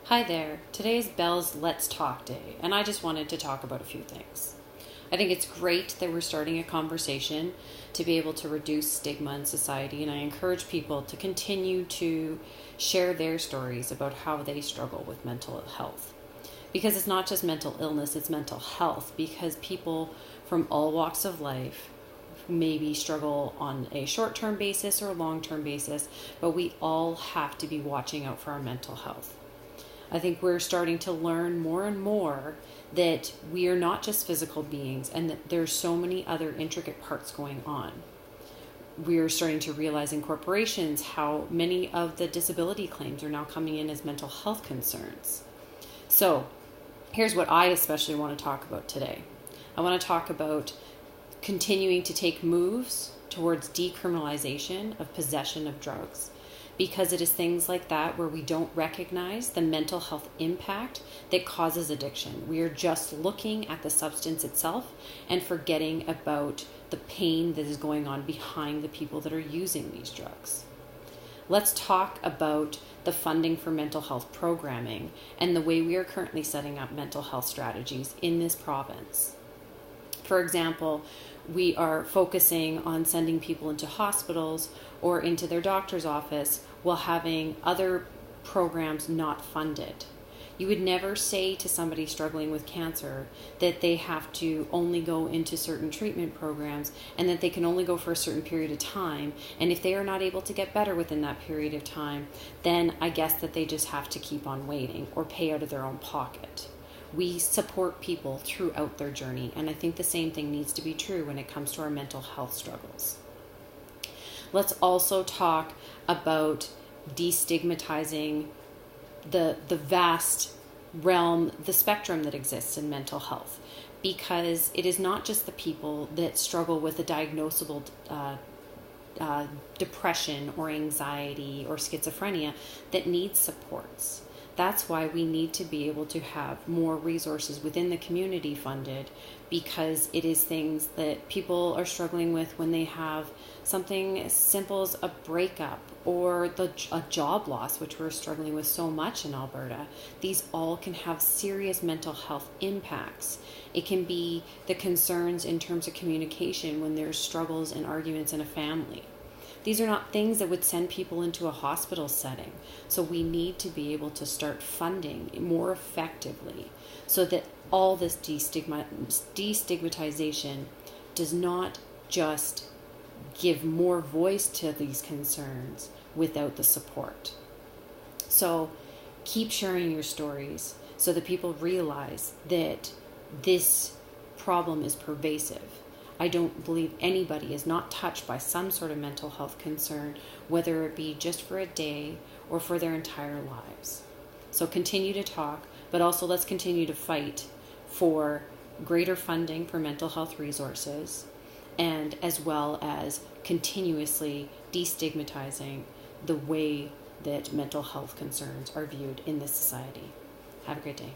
Hi there. Today is Belle's Let's Talk Day, and I just wanted to talk about a few things. I think it's great that we're starting a conversation to be able to reduce stigma in society, and I encourage people to continue to share their stories about how they struggle with mental health. Because it's not just mental illness, it's mental health, because people from all walks of life maybe struggle on a short-term basis or a long-term basis, but we all have to be watching out for our mental health. I think we're starting to learn more and more that we are not just physical beings and that there's so many other intricate parts going on. We are starting to realize in corporations how many of the disability claims are now coming in as mental health concerns. So here's what I especially want to talk about today. I want to talk about continuing to take moves towards decriminalization of possession of drugs, because it is things like that where we don't recognize the mental health impact that causes addiction. We are just looking at the substance itself and forgetting about the pain that is going on behind the people that are using these drugs. Let's talk about the funding for mental health programming and the way we are currently setting up mental health strategies in this province. For example, we are focusing on sending people into hospitals or into their doctor's office while having other programs not funded. You would never say to somebody struggling with cancer that they have to only go into certain treatment programs and that they can only go for a certain period of time. And if they are not able to get better within that period of time, then I guess that they just have to keep on waiting or pay out of their own pocket. We support people throughout their journey, and I think the same thing needs to be true when it comes to our mental health struggles. Let's also talk about destigmatizing the vast realm, the spectrum that exists in mental health, because it is not just the people that struggle with a diagnosable depression or anxiety or schizophrenia that need supports. That's why we need to be able to have more resources within the community funded, because it is things that people are struggling with when they have something as simple as a breakup or a job loss, which we're struggling with so much in Alberta. These all can have serious mental health impacts. It can be the concerns in terms of communication when there's struggles and arguments in a family. These are not things that would send people into a hospital setting. So we need to be able to start funding more effectively so that all this destigmatization does not just give more voice to these concerns without the support. So keep sharing your stories so that people realize that this problem is pervasive. I don't believe anybody is not touched by some sort of mental health concern, whether it be just for a day or for their entire lives. So continue to talk, but also let's continue to fight for greater funding for mental health resources, and as well as continuously destigmatizing the way that mental health concerns are viewed in this society. Have a great day.